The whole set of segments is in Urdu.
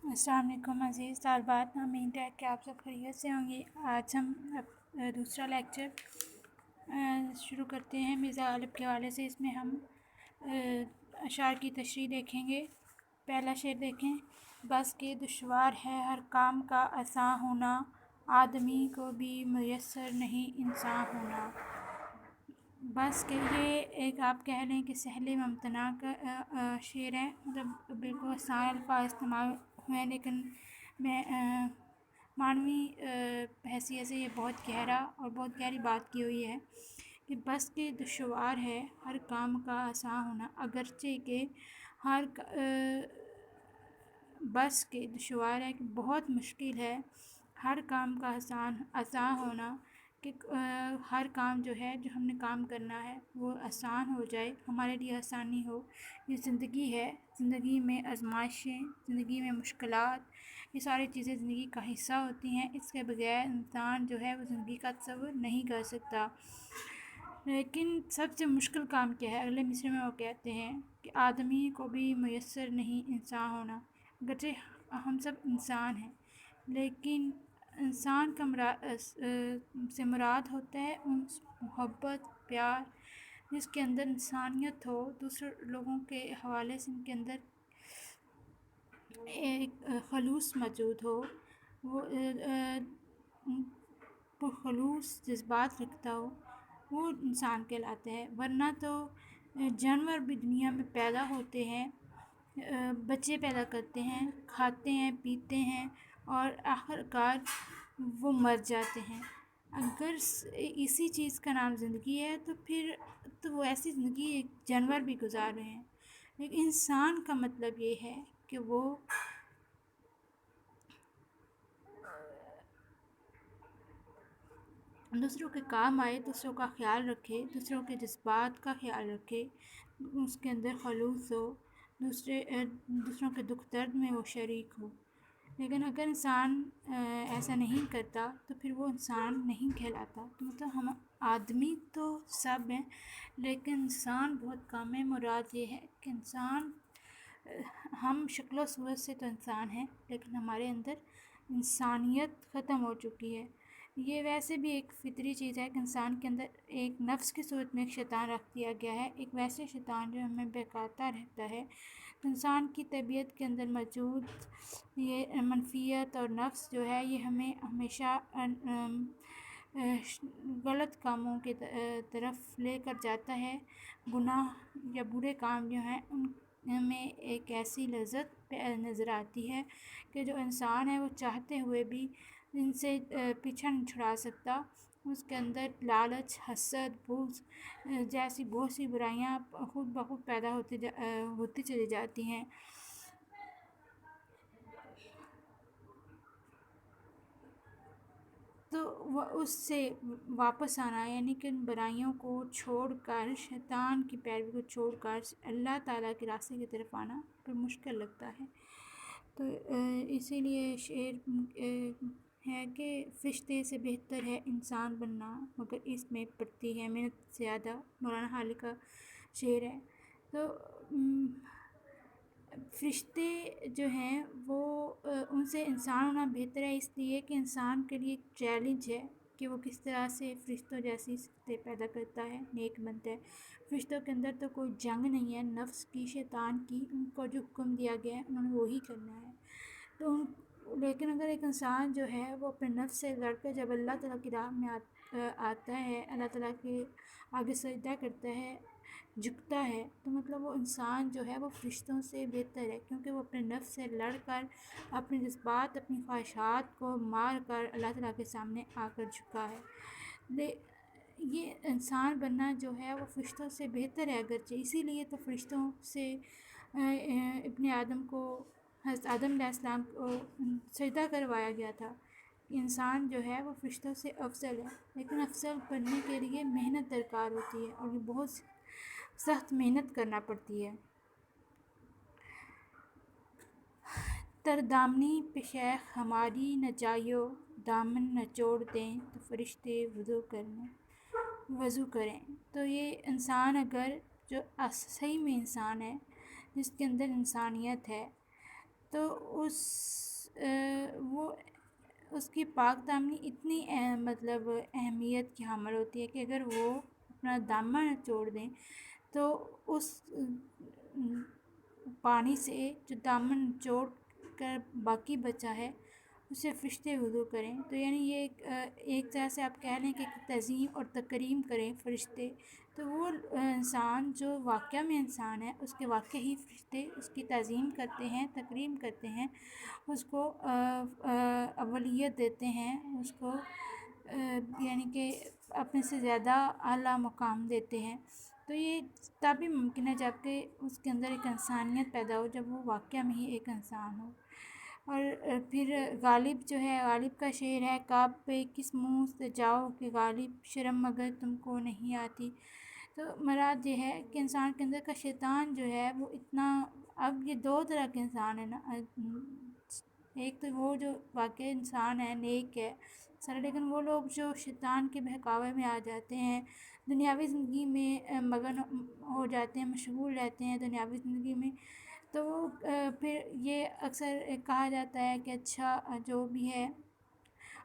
السلام علیکم عزیز طالبات، امید ہے کہ آپ سب خیریت سے ہوں گے۔ آج ہم دوسرا لیکچر شروع کرتے ہیں مرزا غالب کے حوالے سے۔ اس میں ہم اشعار کی تشریح دیکھیں گے۔ پہلا شعر دیکھیں۔ بس کہ دشوار ہے ہر کام کا آساں ہونا، آدمی کو بھی میسر نہیں انسان ہونا۔ بس کہ یہ ایک آپ کہہ لیں کہ سہل ممتنع کا شعر ہے، مطلب بالکل آسان الفاظ استعمال ہوئے ہیں، لیکن میں معنوی حیثیت سے یہ بہت گہرا اور بہت گہری بات کی ہوئی ہے کہ بس کہ دشوار ہے ہر کام کا آسان ہونا، اگرچہ کہ بس کہ دشوار ہے کہ بہت مشکل ہے ہر کام کا آسان ہونا، کہ ہر کام جو ہے جو ہم نے کام کرنا ہے وہ آسان ہو جائے، ہمارے لیے آسانی ہو۔ یہ زندگی ہے، زندگی میں آزمائشیں، زندگی میں مشکلات، یہ ساری چیزیں زندگی کا حصہ ہوتی ہیں۔ اس کے بغیر انسان جو ہے وہ زندگی کا تصور نہیں کر سکتا۔ لیکن سب سے مشکل کام کیا ہے؟ اگلے مصرعے میں وہ کہتے ہیں کہ آدمی کو بھی میسر نہیں انسان ہونا۔ اگرچہ ہم سب انسان ہیں، لیکن انسان کا سے مراد ہوتا ہے محبت، پیار، جس کے اندر انسانیت ہو، دوسرے لوگوں کے حوالے سے ان کے اندر ایک خلوص موجود ہو، وہ خلوص جذبات رکھتا ہو، وہ انسان کہلاتا ہے۔ ورنہ تو جانور بھی دنیا میں پیدا ہوتے ہیں، بچے پیدا کرتے ہیں، کھاتے ہیں، پیتے ہیں، اور آخر کار وہ مر جاتے ہیں۔ اگر اسی چیز کا نام زندگی ہے تو پھر تو وہ ایسی زندگی ایک جانور بھی گزار رہے ہیں۔ لیکن انسان کا مطلب یہ ہے کہ وہ دوسروں کے کام آئے، دوسروں کا خیال رکھے، دوسروں کے جذبات کا خیال رکھے، اس کے اندر خلوص ہو، دوسروں کے دکھ درد میں وہ شریک ہو۔ لیکن اگر انسان ایسا نہیں کرتا تو پھر وہ انسان نہیں کہلاتا۔ تو مطلب ہم آدمی تو سب ہیں، لیکن انسان بہت کم ہے۔ مراد یہ ہے کہ انسان، ہم شکل و صورت سے تو انسان ہیں، لیکن ہمارے اندر انسانیت ختم ہو چکی ہے۔ یہ ویسے بھی ایک فطری چیز ہے کہ انسان کے اندر ایک نفس کی صورت میں ایک شیطان رکھ دیا گیا ہے، ایک ویسے شیطان جو ہمیں بہکاتا رہتا ہے۔ تو انسان کی طبیعت کے اندر موجود یہ منفیت اور نفس جو ہے، یہ ہمیں ہمیشہ غلط کاموں کی طرف لے کر جاتا ہے۔ گناہ یا برے کام جو ہیں ان میں ایک ایسی لذت نظر آتی ہے کہ جو انسان ہے وہ چاہتے ہوئے بھی ان سے پیچھا نہیں چھڑا سکتا۔ اس کے اندر لالچ، حسد، بغض جیسی بہت سی برائیاں خود بخود پیدا ہوتی چلی جاتی ہیں۔ تو وہ اس سے واپس آنا، یعنی کہ ان برائیوں کو چھوڑ کر، شیطان کی پیروی کو چھوڑ کر اللہ تعالیٰ کے راستے کی طرف آنا پھر مشکل لگتا ہے۔ تو اسی لیے شعر ہے کہ فرشتے سے بہتر ہے انسان بننا، مگر اس میں پڑتی ہے محنت زیادہ۔ مولانا حالی کا شعر ہے۔ تو فرشتے جو ہیں وہ ان سے انسان ہونا بہتر ہے، اس لیے کہ انسان کے لیے ایک چیلنج ہے کہ وہ کس طرح سے فرشتوں جیسی صفتیں پیدا کرتا ہے، نیک بنتا ہے۔ فرشتوں کے اندر تو کوئی جنگ نہیں ہے نفس کی، شیطان کی، ان کو جو حکم دیا گیا ہے انہوں نے وہی کرنا ہے۔ تو لیکن اگر ایک انسان جو ہے وہ اپنے نفس سے لڑ کر جب اللہ تعالیٰ کی راہ میں آتا ہے، اللہ تعالیٰ کے آگے سجدہ کرتا ہے، جھکتا ہے، تو مطلب وہ انسان جو ہے وہ فرشتوں سے بہتر ہے، کیونکہ وہ اپنے نفس سے لڑ کر، اپنے جذبات، اپنی خواہشات کو مار کر اللہ تعالیٰ کے سامنے آ کر جھکا ہے۔ یہ انسان بننا جو ہے وہ فرشتوں سے بہتر ہے اگرچہ، اسی لیے تو فرشتوں سے ابن آدم کو، حضرت آدم علیہ السلام کو سجدہ کروایا گیا تھا۔ انسان جو ہے وہ فرشتوں سے افضل ہے، لیکن افضل بننے کے لیے محنت درکار ہوتی ہے، اور یہ بہت سخت محنت کرنا پڑتی ہے۔ تر دامنی پہ شیخ ہماری نہ جائیو، دامن نہ چھوڑ دیں تو فرشتے وضو کریں۔ تو یہ انسان اگر جو صحیح میں انسان ہے، جس کے اندر انسانیت ہے، تو وہ اس کی پاک دامنی اتنی مطلب اہمیت کی حامل ہوتی ہے کہ اگر وہ اپنا دامن چھوڑ دیں تو اس پانی سے جو دامن نچوڑ کر باقی بچا ہے اسے فرشتے وضو کریں. تو یعنی یہ ایک طرح سے آپ کہہ لیں کہ تعظیم اور تکریم کریں فرشتے. تو وہ انسان جو واقعہ میں انسان ہے اس کے واقع ہی فرشتے اس کی تعظیم کرتے ہیں، تکریم کرتے ہیں، اس کو اولیت دیتے ہیں، اس کو یعنی کہ اپنے سے زیادہ اعلیٰ مقام دیتے ہیں. تو یہ تبھی ممکن ہے جب کہ اس کے اندر ایک انسانیت پیدا ہو، جب وہ واقعہ میں ہی ایک انسان ہو. اور پھر غالب جو ہے، غالب کا شعر ہے: کعب پہ کس منہ سے جاؤ کہ غالب، شرم مگر تم کو نہیں آتی. تو مراد یہ ہے کہ انسان کے اندر کا شیطان جو ہے وہ اتنا، اب یہ دو طرح کے انسان ہیں نا، ایک تو وہ جو واقعی انسان ہے، نیک ہے سر، لیکن وہ لوگ جو شیطان کے بہکاوے میں آ جاتے ہیں، دنیاوی زندگی میں مگن ہو جاتے ہیں، مشغول رہتے ہیں دنیاوی زندگی میں. تو وہ پھر یہ اکثر کہا جاتا ہے کہ اچھا جو بھی ہے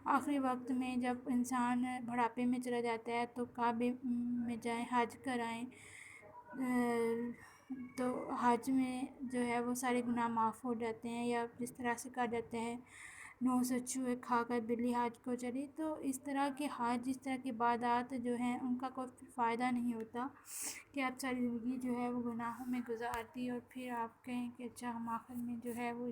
آخری وقت میں جب انسان بڑھاپے میں چلا جاتا ہے تو کعبے میں جائیں، حج کرائیں. تو حج میں جو ہے وہ سارے گناہ معاف ہو جاتے ہیں، یا جس طرح سے کہا جاتا ہے 900 چوہے کھا کر بلی حج کو چلی. تو اس طرح کے حج، اس طرح کے عبادات جو ہیں ان کا کوئی فائدہ نہیں ہوتا کہ آپ ساری زندگی جو ہے وہ گناہوں میں گزار دی اور پھر آپ کہیں کہ اچھا ہم آخر میں جو ہے وہ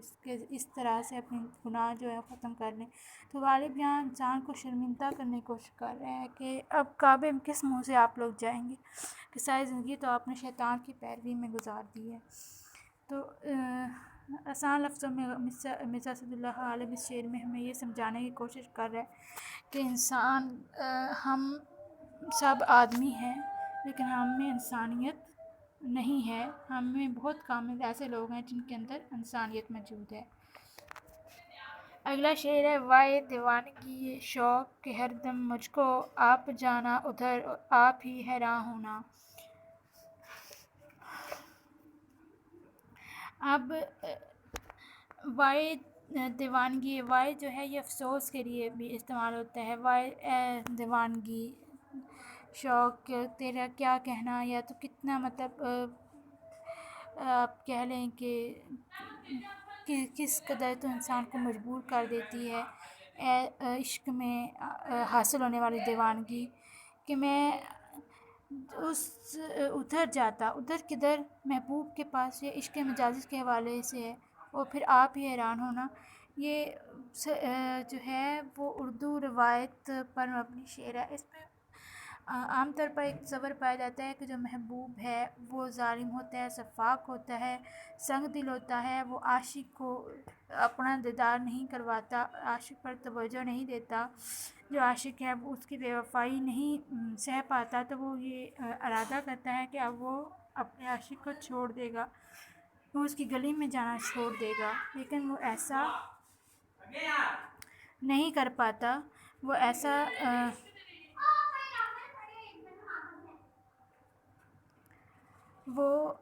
اس طرح سے اپنے گناہ جو ہے ختم کر لیں. تو غالب یہاں انسان کو شرمندہ کرنے کی کوشش کر رہے ہیں کہ اب کعبے میں کس منہ سے آپ لوگ جائیں گے، کہ ساری زندگی تو آپ نے شیطان کی پیروی میں گزار دی ہے. تو آسان لفظوں میں مرزا اسد اللہ عالم اس شعر میں ہمیں یہ سمجھانے کی کوشش کر رہا ہے کہ انسان، ہم سب آدمی ہیں لیکن ہم میں انسانیت نہیں ہے. ہم میں بہت کامل ایسے لوگ ہیں جن کے اندر انسانیت موجود ہے. اگلا شعر ہے: وائے دیوانگی شوق کہ ہر دم مجھ کو آپ جانا ادھر، آپ ہی حیراں ہونا. اب وائے دیوانگی، وائے جو ہے یہ افسوس کے لیے بھی استعمال ہوتا ہے. وائے اے دیوانگی، شوق تیرا کیا کہنا، یا تو کتنا مطلب آپ کہہ لیں کہ کس قدر تو انسان کو مجبور کر دیتی ہے عشق میں حاصل ہونے والی دیوانگی، کہ میں ادھر جاتا. ادھر کدھر؟ محبوب کے پاس. یہ عشق مجازی کے حوالے سے ہے. اور پھر آپ ہی حیران ہونا، یہ جو ہے وہ اردو روایت پر مبنی شعر ہے. اس میں عام طور پر ایک تصور پایا جاتا ہے کہ جو محبوب ہے وہ ظالم ہوتا ہے، شفاق ہوتا ہے، سنگ دل ہوتا ہے، وہ عاشق کو اپنا دیدار نہیں کرواتا، عاشق پر توجہ نہیں دیتا. جو عاشق ہے وہ اس کی بے وفائی نہیں سہ پاتا، تو وہ یہ ارادہ کرتا ہے کہ اب وہ اپنے عاشق کو چھوڑ دے گا، وہ اس کی گلی میں جانا چھوڑ دے گا. لیکن وہ ایسا نہیں کر پاتا. وہ ایسا وہ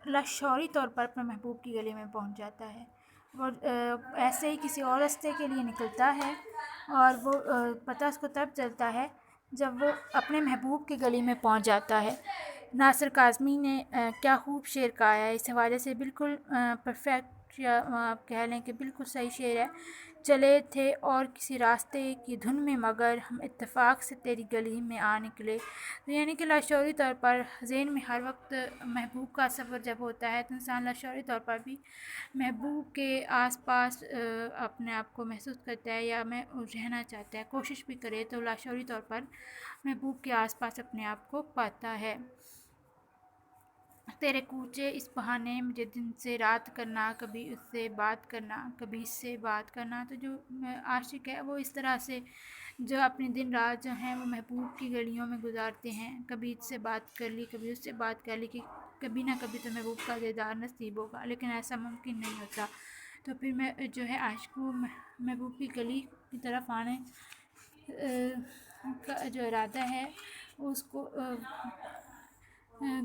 لاشعوری طور پر اپنے محبوب کی گلی میں پہنچ جاتا ہے. وہ ایسے ہی کسی اور راستے کے لیے نکلتا ہے اور وہ پتہ اس کو تب چلتا ہے جب وہ اپنے محبوب کی گلی میں پہنچ جاتا ہے. ناصر کاظمی نے کیا خوب شعر کہا ہے، اس حوالے سے بالکل پرفیکٹ، یا آپ کہہ لیں کہ بالکل صحیح شعر ہے: چلے تھے اور کسی راستے کی دھن میں مگر ہم اتفاق سے تیری گلی میں آ نکلے. یعنی کہ لاشعوری طور پر ذہن میں ہر وقت محبوب کا سفر جب ہوتا ہے تو انسان لاشعوری طور پر بھی محبوب کے آس پاس اپنے آپ کو محسوس کرتا ہے، یا میں رہنا چاہتا ہے، کوشش بھی کرے تو لاشعوری طور پر محبوب کے آس پاس اپنے آپ کو پاتا ہے. تیرے کوچے اس بہانے مجھے دن سے رات کرنا، کبھی اس سے بات کرنا، کبھی اس سے بات کرنا. تو جو عاشق ہے وہ اس طرح سے جو اپنے دن رات جو ہیں وہ محبوب کی گلیوں میں گزارتے ہیں. کبھی اس سے بات کر لی، کبھی اس سے بات کر لی، کہ کبھی نہ کبھی تو محبوب کا دیدار نصیب ہوگا. لیکن ایسا ممکن نہیں ہوتا. تو پھر میں جو ہے عاشق کو محبوب کی گلی کی طرف آنے کا جو ارادہ ہے اس کو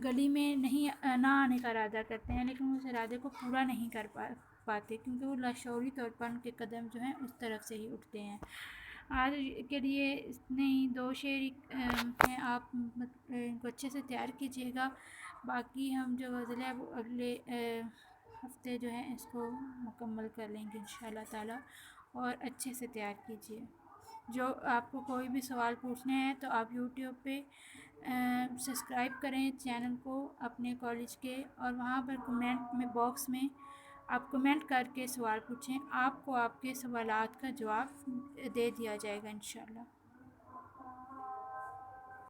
گلی میں نہیں نہ آنے کا ارادہ کرتے ہیں، لیکن وہ اس ارادے کو پورا نہیں کر پاتے، کیونکہ وہ لاشعوری طور پر ان کے قدم جو ہیں اس طرف سے ہی اٹھتے ہیں۔ آج کے لیے اتنے ہی 2 شعر ہیں، آپ ان کو اچھے سے تیار کیجیے گا۔ باقی ہم جو غزل ہے وہ اگلے ہفتے جو ہے اس کو مکمل کر لیں گے انشاءاللہ تعالیٰ، اور اچھے سے تیار کیجیے۔ جو آپ کو کوئی بھی سوال پوچھنے ہیں تو آپ یوٹیوب پہ سبسکرائب کریں چینل کو اپنے کالج کے، اور وہاں پر کمنٹ میں باکس میں آپ کمنٹ کر کے سوال پوچھیں، آپ کو آپ کے سوالات کا جواب دے دیا جائے گا انشاءاللہ۔